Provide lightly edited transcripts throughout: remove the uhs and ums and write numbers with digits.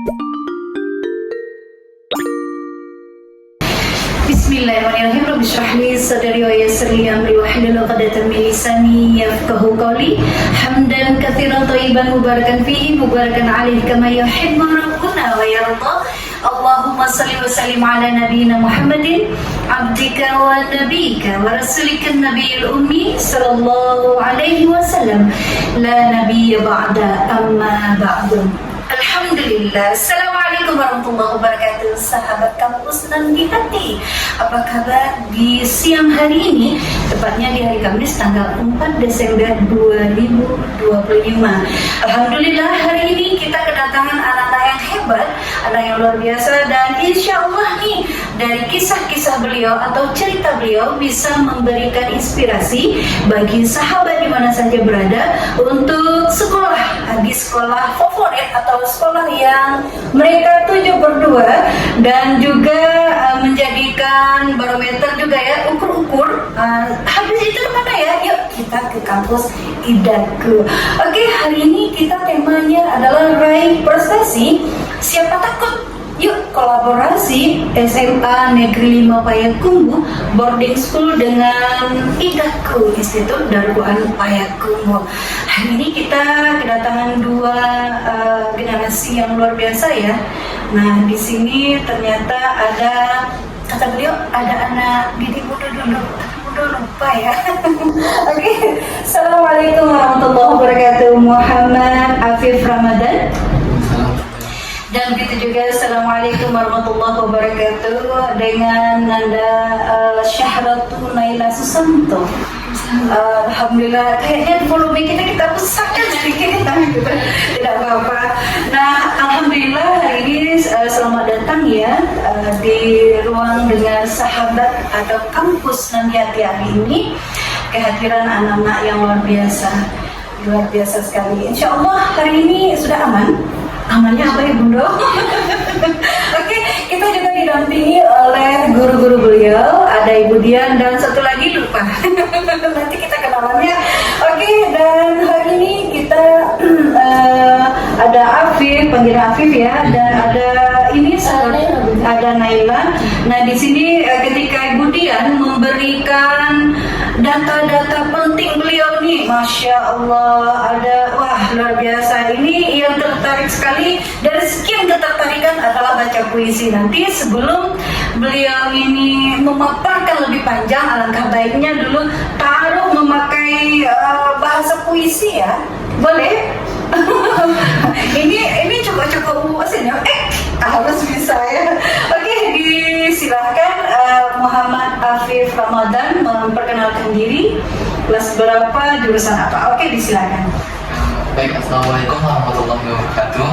Bismillahirrahmanirrahim. Rabbi shrah li sadri wa yassir li amri wahlul 'uqdatam min lisani yafqahu qawli. Hamdan katsiran thayyiban mubarakan fihi mubarakan alaihi kama yuhibbu rabbuna wa yarda. Allahumma salli wa sallim ala nabiyyina Muhammadin abdika wa nabiyyika wa rasulika nabiyil ummi sallallahu alaihi wasallam. La nabiyya ba'da amma ba'du. Alhamdulillah. Assalamualaikum warahmatullahi wabarakatuh. Sahabat kampus dan di hati, apa kabar di siang hari ini? Tepatnya di hari Kamis tanggal 4 Desember 2025. Alhamdulillah, hari ini kita kedatangan anak-anak yang hebat, anak yang luar biasa, dan insya Allah nih dari kisah-kisah beliau atau cerita beliau bisa memberikan inspirasi bagi sahabat di mana saja berada untuk sekolah di sekolah favorit atau sekolah yang mereka tuju berdua, dan juga menjadikan barometer juga ya, ukur-ukur habis itu kemana ya, yuk kita ke kampus Idaku. Oke, hari ini kita temanya adalah raih prestasi, siapa takut. Yuk kolaborasi SMA Negeri 5 Payakumbuh boarding school dengan Idaku, Institut Darul-Quran Payakumbuh. Hari ini kita kedatangan dua generasi yang luar biasa ya. Nah, di sini ternyata ada, kata beliau, ada anak didik muda dulu. Lupa ya. Oke. Assalamualaikum warahmatullahi wabarakatuh. Muhammad Afif Ramadan. Dan begitu juga Assalamualaikum warahmatullahi wabarakatuh dengan Nanda Syahratu Naila Susanto. Alhamdulillah, kayaknya volume kita besarkan sedikit gitu. Tidak apa-apa. Nah, alhamdulillah hari ini selamat datang ya di ruang dengan sahabat atau kampus Nanti hari ini. Kehadiran anak-anak yang luar biasa sekali. Insya Allah hari ini sudah aman. Amannya apa ya Bunda? Oke, kita juga didampingi oleh guru-guru beliau, ada Ibu Dian dan satu lagi lupa. Nanti kita kenalannya. Oke, dan hari ini kita ada Afif, panggilan Afif ya, dan ada ini ada Naila. Nah, di sini ketika Ibu Dian memberikan data-data penting beliau nih, Masya Allah, ada, wah luar biasa. Ini yang tertarik sekali, dari sekian ketertarikan adalah baca puisi. Nanti sebelum beliau ini memaparkan lebih panjang, alangkah baiknya dulu taruh memakai bahasa puisi ya, boleh? ini cukup uasin ya, harus bisa ya. Oke, disilahkan Muhammad Afif Ramadan memperkenalkan diri, kelas berapa, jurusan apa. Oke, disilakan. Baik, Assalamualaikum warahmatullahi wabarakatuh.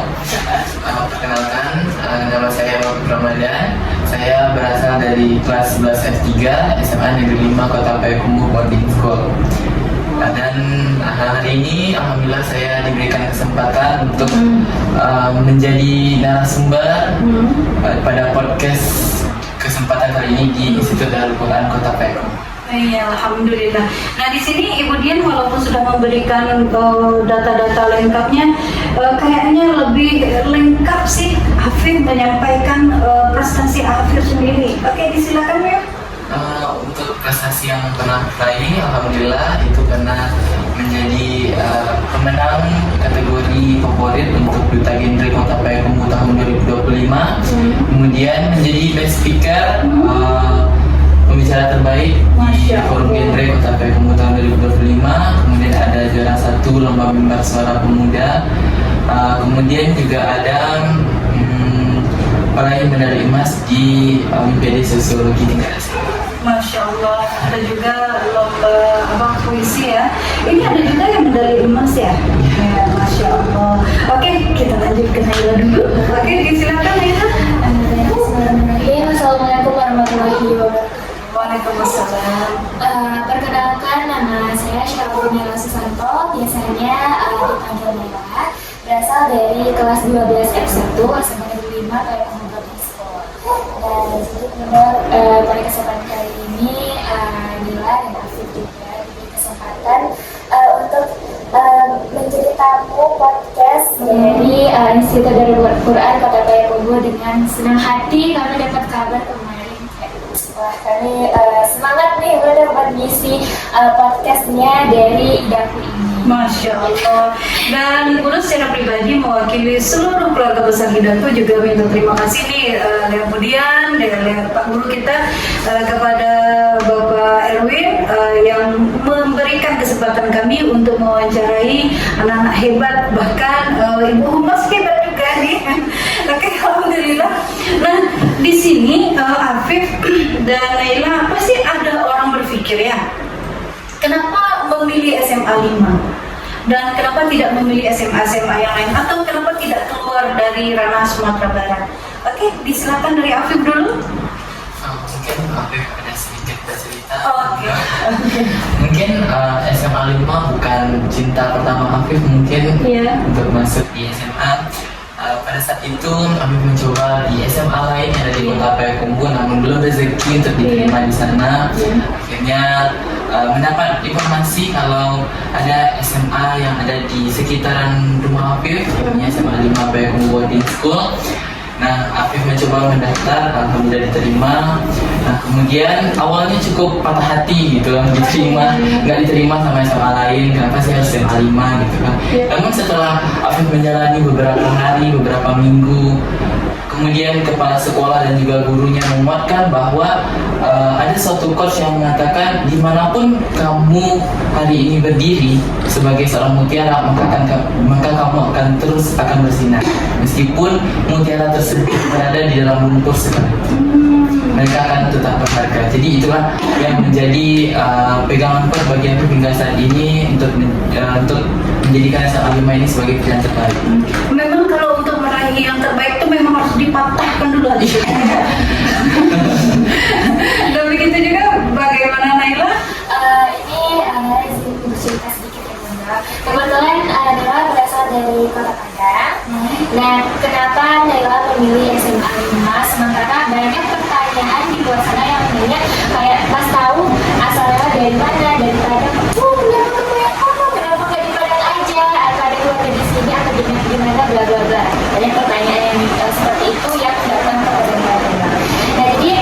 Perkenalkan, nama saya Afif Ramadan. Saya berasal dari kelas 11 F3 SMA Negeri 5 Kota Payakumbuh Boarding School. Dan hari ini alhamdulillah saya diberikan kesempatan untuk menjadi narasumber pada podcast kesempatan kali ini di Institut Darul-Quran Kota Payakumbuh. Iya, alhamdulillah. Nah, di sini Ibu Dian walaupun sudah memberikan data-data lengkapnya, kayaknya lebih lengkap sih Afif menyampaikan prestasi Afif sendiri. Oke, disilakan ya. Untuk prestasi yang pernah raih, alhamdulillah itu pernah menjadi pemenang kategori favorit untuk Duta Genre Kota Payakumbuh tahun 2025. Kemudian menjadi best speaker, pembicara terbaik di Forum Genre Kota Payakumbuh tahun 2025. Kemudian ada juara 1 lomba mimbar suara pemuda. Kemudian juga ada peraih medali emas di Olimpiade Sosiologi tingkat SMA. Masya Allah, ada juga lomba puisi ya. Ini ada juga yang medali emas ya. Ya, Masya Allah. Oke, kita lanjut ke Naila dulu. Oke, silakan Naila. Assalamualaikum warahmatullahi wabarakatuh. Waalaikumsalam. Perkenalkan, nama saya Syahratu Naila Susanto, biasanya dipanggil Naila. Berasal dari kelas 12 F1 SMA Negeri 5 Payakumbuh Boarding School. Dan jadi pada kesempatan kali ini Nila dan Afif juga diberi kesempatan untuk menceritakan tamu podcast dari Institut Darul Quran Kota Payakumbuh dengan senang hati kami dapat kabar kemarin. Wah, kami semangat nih udah dapat ngisi podcastnya dari Idaku ini. Masya Allah. Dan Guru secara pribadi mewakili seluruh keluarga besar Hidayatku juga minta terima kasih nih lewat Budian, lewat Pak Guru kita kepada Bapak Erwin yang memberikan kesempatan kami untuk mewawancarai anak-anak hebat, bahkan Ibu Humas hebat juga nih. Oke, alhamdulillah. Nah, di sini Afif dan Naila pasti ada orang berpikir ya, kenapa memilih SMA 5? Dan kenapa tidak memilih SMA-SMA yang lain? Atau kenapa tidak keluar dari ranah Sumatera Barat? Oke, disilakan dari Afif dulu. Mungkin Afif ada sedikit bercerita. Oke. Mungkin SMA 5 bukan cinta pertama Afif mungkin untuk masuk di SMA. Pada saat itu Afif mencoba di SMA lain yang ada di Kota Payakumbuh, namun belum rezeki untuk diterima di sana. Akhirnya mendapat informasi kalau ada SMA yang ada di sekitaran rumah Afif, namanya SMA 5 Payakumbuh Boarding School. Nah, Afif mencoba mendaftar, alhamdulillah diterima. Nah, kemudian awalnya cukup patah hati gitu, nggak diterima sama SMA lain, kenapa sih harus SMA 5 gitu kan. Namun setelah Afif menjalani beberapa hari, beberapa minggu, kemudian kepala sekolah dan juga gurunya menguatkan bahwa ada suatu coach yang mengatakan dimanapun kamu hari ini berdiri sebagai seorang mutiara, maka kamu akan terus akan bersinar meskipun mutiara tersebut berada di dalam lumpur sekalipun, mereka akan tetap berharga. Jadi itulah yang menjadi pegangan kuat bagi aku hingga saat ini untuk menjadikan SMA 5 ini sebagai pilihan terbaik. Memang kalau untuk meraih yang terbaik itu memang harus dipatahkan dulu hati. Dan begitu juga bagaimana Naila? Ini bercerita sedikit ya Bunda. Kebetulan Naila berasal dari Kota Padang. Nah, kenapa Naila memilih SMA 5? Sementara banyak pertanyaan di luar sana yang nanya kayak pas tahu asalnya dari mana, dari Padang. Kenapa kenapa nggak di Padang aja? Atau ada keluarga di sini atau gimana bla bla bla. Banyak pertanyaan yang seperti itu yang datang kepada Naila. Nah, jadi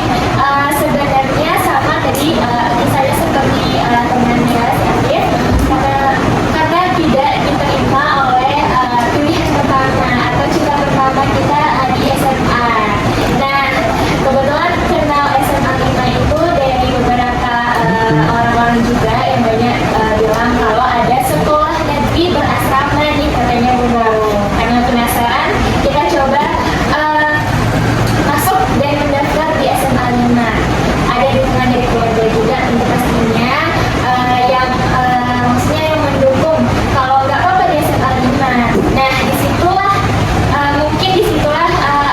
sebenarnya sama tadi misalnya seperti teman Naila sedikit karena tidak diterima oleh pilihan pertama atau cita pertama kita di SMA. Nah, kebetulan kenal SMA 5 itu dari beberapa orang-orang juga yang banyak bilang kalau ada sekolah negeri berasrama nih katanya Bunda. Karena penasaran, kita coba masuk dan mendaftar di SMA 5. Ada dukungan dari keluarga juga tentu pastinya yang maksudnya yang mendukung kalau nggak apa-apa di SMA 5. Nah, disitulah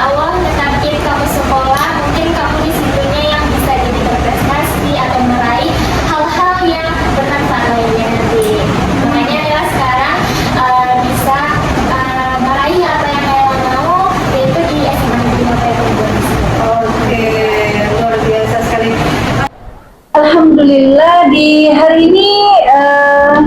Allah menakdir kamu sekolah, mungkin kamu disitunya yang bisa jadi berprestasi atau meraih hal-hal yang bermanfaat lainnya nanti. Makanya Naila sekarang bisa meraih apa yang Naila mau, yaitu di SMA 5 Payakumbuh. Oke, luar biasa sekali. Alhamdulillah di hari ini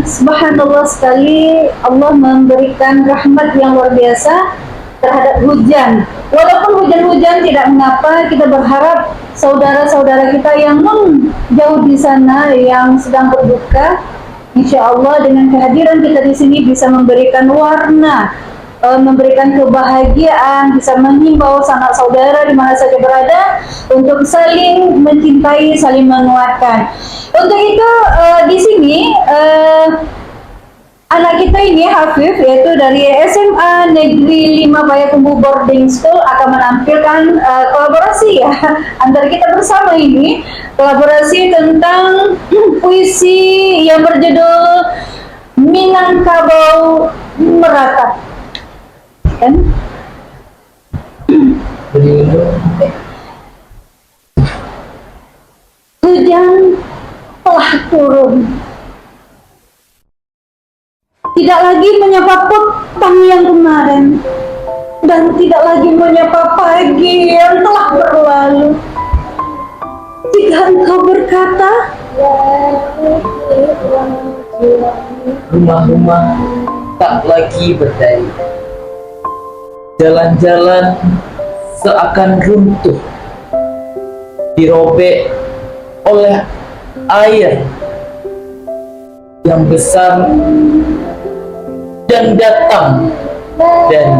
subhanallah sekali Allah memberikan rahmat yang luar biasa terhadap hujan. Walaupun hujan-hujan tidak mengapa, kita berharap saudara-saudara kita yang jauh di sana yang sedang berduka, insya Allah dengan kehadiran kita di sini bisa memberikan warna, memberikan kebahagiaan, bisa menghimbau sanak saudara di mana saja berada untuk saling mencintai, saling menguatkan. Untuk itu di sini anak kita ini Hafif, yaitu dari SMA Negeri 5 Payakumbuh Boarding School, akan menampilkan kolaborasi ya antara kita bersama ini, kolaborasi tentang puisi yang berjudul Minangkabau Meratap. Kan? Hujan telah turun, tidak lagi menyapa petang yang kemarin, dan tidak lagi menyapa pagi yang telah berlalu. Jika engkau berkata, rumah-rumah tak lagi berdaya. Jalan-jalan seakan runtuh, dirobek oleh air yang besar dan datang dari.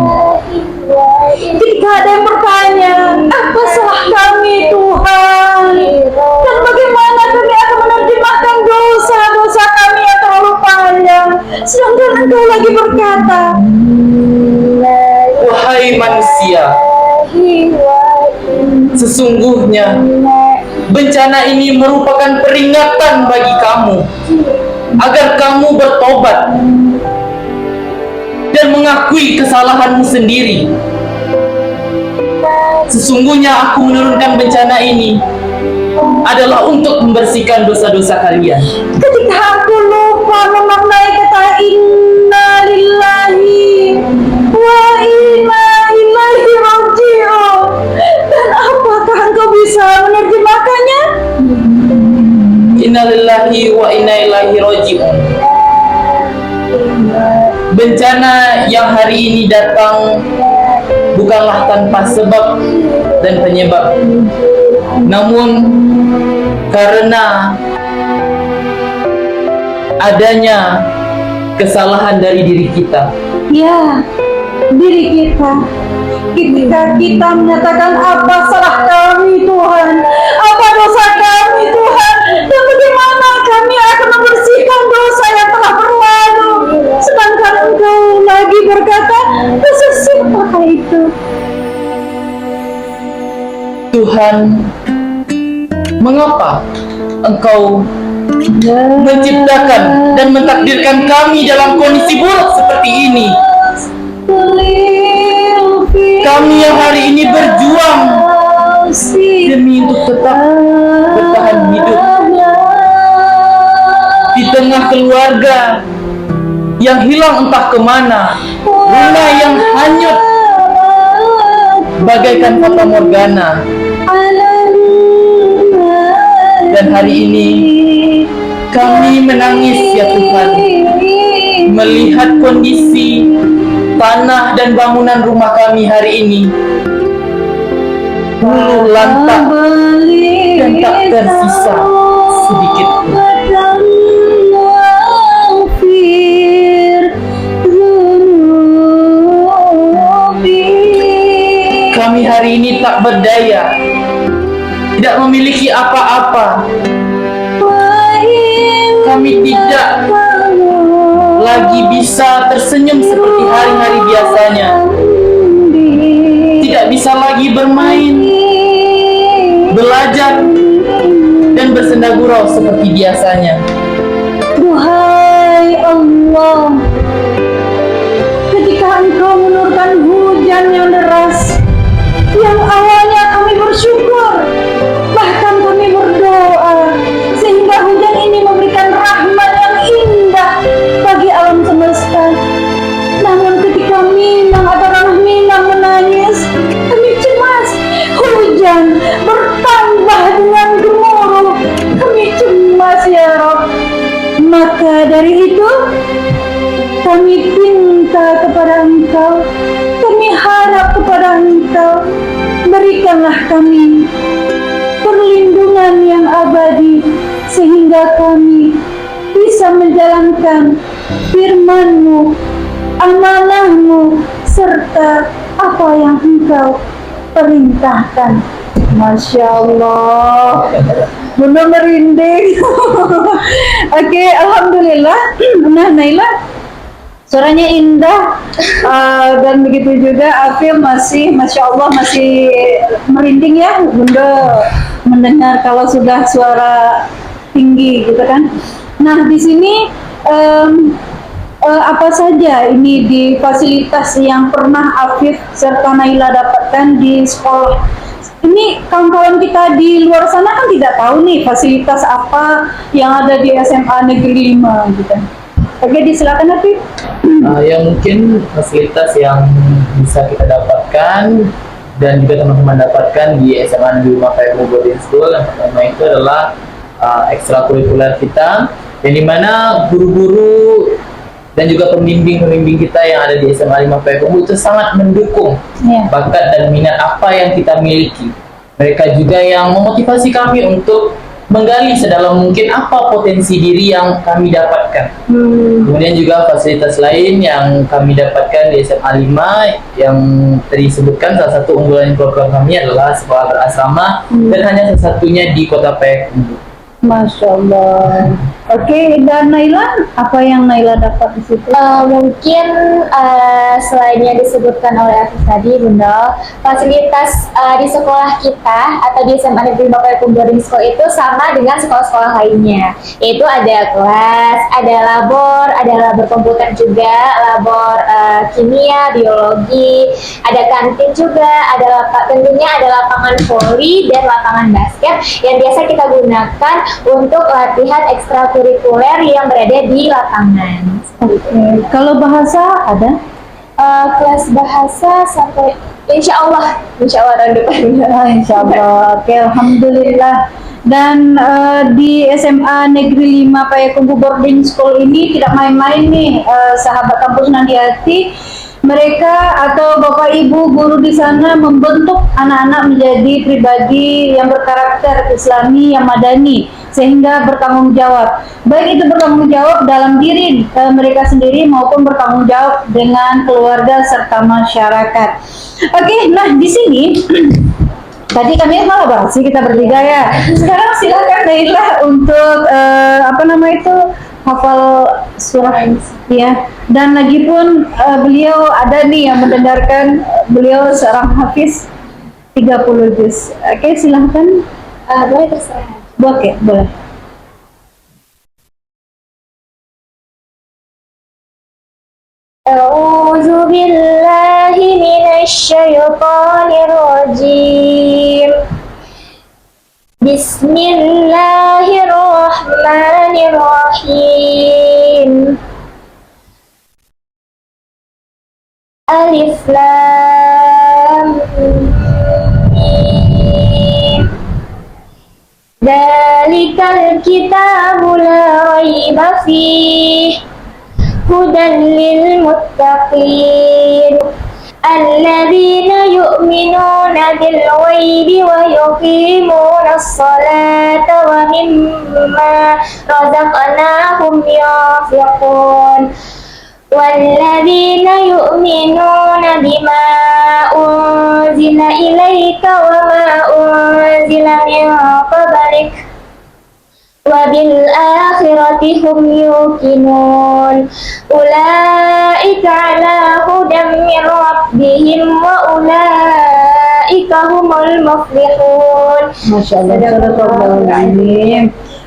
Ketika ada yang bertanya, apa salah kami Tuhan? Dan bagaimana kami akan menerjemahkan dosa-dosa kami yang terlalu panjang? Sedangkan Engkau lagi berkata, Wahai manusia, sesungguhnya bencana ini merupakan peringatan bagi kamu agar kamu bertobat dan mengakui kesalahanmu sendiri. Sesungguhnya aku menurunkan bencana ini adalah untuk membersihkan dosa-dosa kalian. ketika aku lupa memaknai kata inna lillahi wa inna ilaihi raji'un, dan apakah Engkau bisa menerjemahkannya? Innalillahi wa inna ilaihi raji'un. Bencana yang hari ini datang bukanlah tanpa sebab dan penyebab, namun karena adanya kesalahan dari diri kita. Ya, diri kita. Ketika kita menyatakan apa salah kami Tuhan, apa dosa kami Tuhan, dan bagaimana kami akan membersihkan dosa yang telah berlalu, sedangkan Engkau lagi berkata, dosa siapakah itu? Tuhan, mengapa Engkau menciptakan dan mentakdirkan kami dalam kondisi buruk seperti ini? Kami yang hari ini berjuang demi untuk tetap bertahan hidup di tengah keluarga yang hilang entah kemana, rumah yang hanyut bagaikan fata morgana. Dan hari ini kami menangis ya Tuhan, melihat kondisi tanah dan bangunan rumah kami hari ini luluh lantak dan tak tersisa sedikit pun. Kami hari ini tak berdaya, tidak memiliki apa-apa. Kami tidak lagi bisa tersenyum seperti hari-hari biasanya. Tidak bisa lagi bermain, belajar, dan bersenda gurau seperti biasanya. Wahai Allah, ketika Engkau menurunkan hujan yang deras, yang awalnya kami bersyukur, bahkan kami berdoa, sehingga hujan ini memberikan rahmat yang indah bagi alam semesta. Namun ketika Minang atau ranah Minang menangis, kami cemas. Hujan bertambah dengan gemuruh, kami cemas ya Rabb. Maka dari itu kami minta kepada Engkau, kami harap kepada Engkau, berikanlah kami perlindungan yang abadi sehingga kami bisa menjalankan firman-Mu, amanah-Mu, serta apa yang Engkau perintahkan. Masya Allah, benar merinding. Oke, alhamdulillah. Nah, Naila, suaranya indah, dan begitu juga Afif masih, Masya Allah, masih merinding ya Bunda mendengar kalau sudah suara tinggi gitu kan. Nah, di sini apa saja ini di fasilitas yang pernah Afif serta Naila dapatkan di sekolah? Ini kawan-kawan kita di luar sana kan tidak tahu nih fasilitas apa yang ada di SMA Negeri 5 gitu. Oke, disilakan Afif. Yang mungkin fasilitas yang bisa kita dapatkan dan juga teman-teman dapatkan di SMA Negeri 5 PMU Boarding School, yang pertama itu adalah ekstrakurikuler kita, yang dimana guru-guru dan juga pembimbing-pembimbing kita yang ada di SMA 5 Payakumbuh itu sangat mendukung bakat dan minat apa yang kita miliki. Mereka juga yang memotivasi kami untuk menggali sedalam mungkin apa potensi diri yang kami dapatkan. Kemudian juga fasilitas lain yang kami dapatkan di SMA 5 yang tadi disebutkan, salah satu unggulan program kami adalah sekolah berasrama dan hanya satu-satunya di Kota Payakumbuh. Masya Allah. Oke, dan Naila, apa yang Naila dapat di situ? Mungkin selain yang disebutkan oleh Afif tadi, Bunda, fasilitas di sekolah kita atau di SMA Negeri 5 Payakumbuh Boarding School itu sama dengan sekolah-sekolah lainnya. Yaitu ada kelas, ada labor komputer juga, labor kimia, biologi, ada kantin juga, tentunya ada lapangan voli dan lapangan basket yang biasa kita gunakan untuk latihan ekstrakurikuler yang berada di lapangan. Oke. Kalau bahasa ada? Kelas bahasa sampai insya Allah tahun depan. Insya Allah. Oke, alhamdulillah. Dan di SMA Negeri 5 Payakumbuh Boarding School ini tidak main-main nih, sahabat kampus Nandiati. Mereka atau Bapak Ibu guru di sana membentuk anak-anak menjadi pribadi yang berkarakter Islami, yang madani, sehingga bertanggung jawab. Baik itu bertanggung jawab dalam diri mereka sendiri maupun bertanggung jawab dengan keluarga serta masyarakat. Oke, nah di sini tadi kami malah bahas kita bertiga ya. Sekarang silakan Naila untuk hafal surah ya. Dan lagi pun beliau ada nih yang mendengarkan, beliau seorang hafiz 30 juz. Oke, silahkan. Boleh terserah. Oke, boleh. A'udzu billahi minasy syaithanir rajim. Bismillahirrahmanirrahim. Alif Lam Mim. Dzalikal kitabu la raiba fihi hudan lil muttaqin. الذين يؤمنون بالغيب ويقيمون الصلاة ومما رزقناهم ينفقون والذين يؤمنون بما أنزل إليك وما أنزل من قبلك وبالآخرة هم يوقنون أولئك على هدى من ربهم وأولئك هم المفلحون. Masya Allah.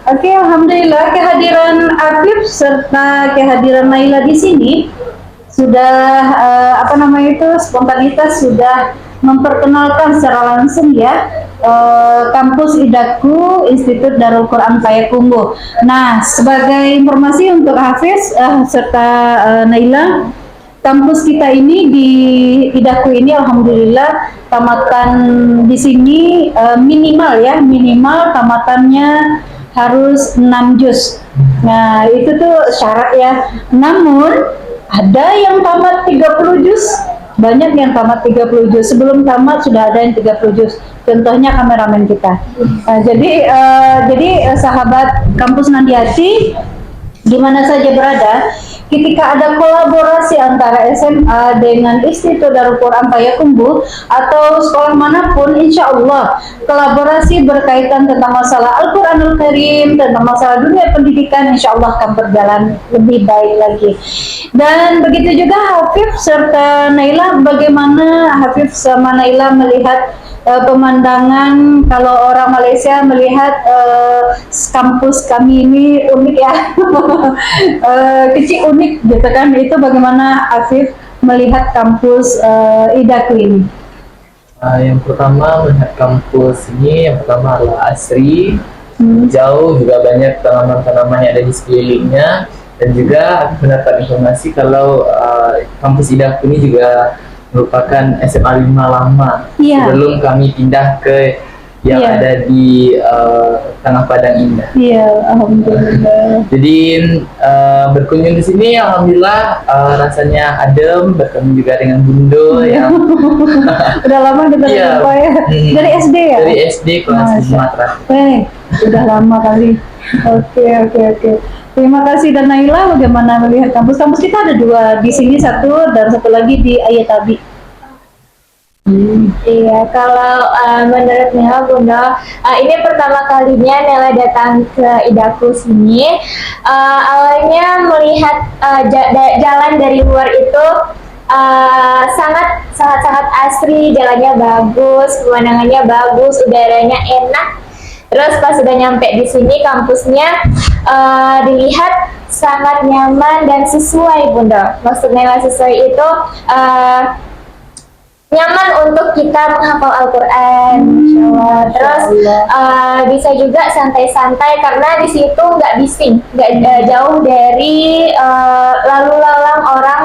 Oke, alhamdulillah kehadiran Afif serta kehadiran Naila di sini sudah spontanitas sudah memperkenalkan secara langsung ya kampus Idaku Institut Darul Quran Payakumbuh. Nah, sebagai informasi untuk Hafiz serta Naila, kampus kita ini di Idaku ini alhamdulillah tamatan di sini minimal tamatannya harus 6 juz. Nah, itu tuh syarat ya. Namun ada yang tamat 30 juz, banyak yang tamat 30 juz. Sebelum tamat sudah ada yang 30 juz. Contohnya kameramen kita. Jadi sahabat kampus Nandiati di mana saja berada, ketika ada kolaborasi antara SMA dengan Institut Darul Quran Payakumbuh atau sekolah manapun, insya Allah kolaborasi berkaitan tentang masalah Al-Quranul Karim, tentang masalah dunia pendidikan, insya Allah akan berjalan lebih baik lagi. Dan begitu juga Hafif serta Naila, bagaimana Hafif sama Naila melihat pemandangan kalau orang Malaysia melihat kampus kami ini unik ya, kecil unik gitu kan. Itu bagaimana Afif melihat kampus Idaku ini? Yang pertama melihat kampus ini, yang pertama adalah asri, jauh, juga banyak tanaman-tanaman yang ada di sekelilingnya, dan juga aku mendapat informasi kalau kampus Idaku ini juga merupakan SMA 5 lama sebelum kami pindah ke yang Iya. ada di Tengah Padang Indah. Iya, alhamdulillah. Jadi berkunjung di sini, alhamdulillah rasanya adem, bertemu juga dengan Bundo Iya. yang Udah lama kita Iya. jumpa ya. Dari SD ya? dari SD kelas Masya. 5 terakhir. Udah lama kali. Oke. Terima kasih. Dan Naila, bagaimana melihat kampus? Kampus kita ada dua, di sini satu dan satu lagi di Ayatabi. Iya, kalau menurut Nela Bunda, ini pertama kalinya Nela datang ke Idaku sini. Awalnya melihat jalan dari luar itu sangat asri, jalannya bagus, pemandangannya bagus, udaranya enak. Terus pas sudah nyampe di sini kampusnya dilihat sangat nyaman dan sesuai Bunda. Maksud Nela sesuai itu nyaman untuk kita menghafal Al-Quran, Masya Allah. Terus bisa juga santai-santai karena di situ nggak bising, nggak jauh dari lalu lalang orang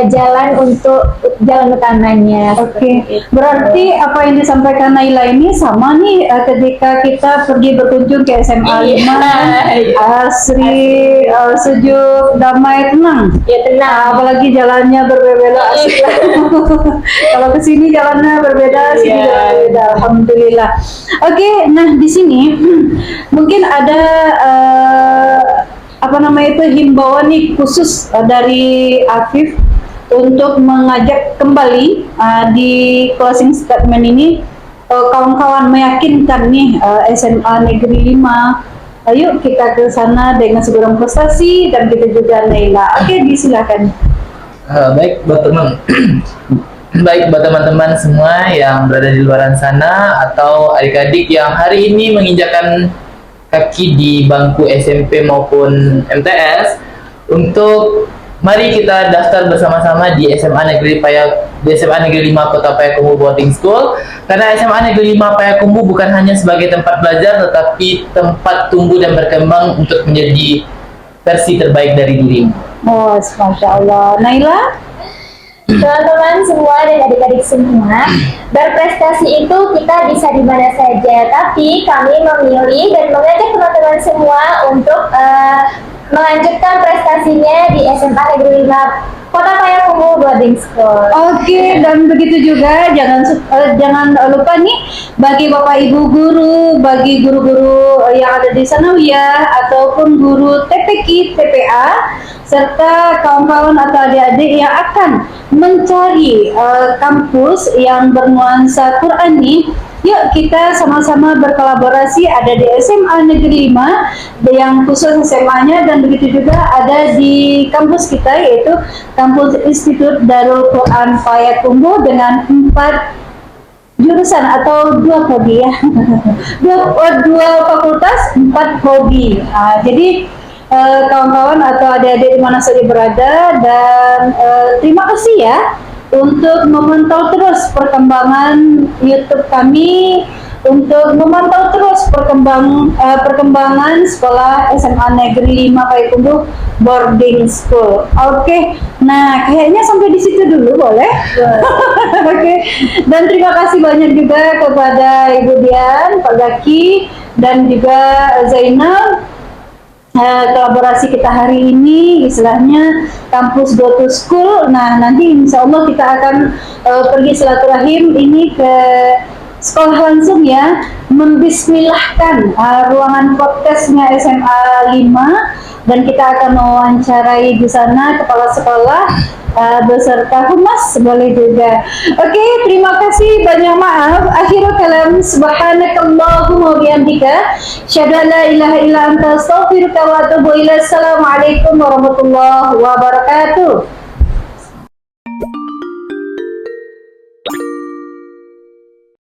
jalan untuk jalan utamanya. Oke, berarti apa yang disampaikan Naila ini sama nih ketika kita pergi berkunjung ke SMA 5, asri, sejuk, damai, tenang. Ya tenang. Apalagi jalannya berbeda, asik lah. Kalau ke sini jalannya berbeda, sini Iya. jalannya berbeda. Alhamdulillah. Oke, nah di sini mungkin ada apa namanya itu himbauan nih khusus dari Afif untuk mengajak kembali di closing statement ini kawan-kawan meyakinkan nih SMA Negeri 5. Ayo kita ke sana dengan segera prestasi dan kita juga Naila. Oke, disilakan. Baik buat baik buat teman-teman semua yang berada di luar sana atau adik-adik yang hari ini menginjakan kaki di bangku SMP maupun MTS, untuk mari kita daftar bersama-sama di SMA Negeri 5 Kota Payakumbuh Boarding School, karena SMA Negeri 5 Payakumbuh bukan hanya sebagai tempat belajar tetapi tempat tumbuh dan berkembang untuk menjadi versi terbaik dari dirimu. Oh, Masya Allah. Naila? Teman-teman semua dan adik-adik semua, berprestasi itu kita bisa di mana saja, tapi kami memilih dan mengajak teman-teman semua untuk melanjutkan prestasinya di SMA Negeri 5 Kota Payakumbuh Boarding School. Oke, dan begitu juga jangan lupa nih bagi Bapak Ibu guru, bagi guru-guru yang ada di Sanawiyah ataupun guru TPQ, TPA serta kawan-kawan atau adik-adik yang akan mencari kampus yang bernuansa Qurani. Yuk kita sama-sama berkolaborasi, ada di SMA Negeri 5 yang khusus SMA-nya, dan begitu juga ada di kampus kita yaitu Kampus Institut Darul Quran Payakumbuh dengan 4 jurusan atau 2 prodi ya. dua fakultas, 4 prodi. Jadi kawan-kawan atau adik-adik di mana saja berada, dan terima kasih ya untuk memantau terus perkembangan YouTube kami, untuk memantau terus perkembangan sekolah SMA Negeri 5 Payakumbuh Boarding School. Oke, nah kayaknya sampai di situ dulu boleh? Oke, dan terima kasih banyak juga kepada Ibu Dian, Pak Zaki, dan juga Zainal. Kolaborasi kita hari ini istilahnya kampus go to school. Nah nanti insya Allah kita akan pergi silaturahim ini ke sekolah langsung ya, membismillahkan ruangan podcastnya SMA 5, dan kita akan mewawancarai di sana kepala sekolah beserta humas boleh juga. Oke, terima kasih, banyak maaf. Akhirul kalam, subhanakallahumma bihamdika, syahadu an la ilaha illa anta astaghfiruka wa atubu ilaik. Assalamualaikum warahmatullahi wabarakatuh.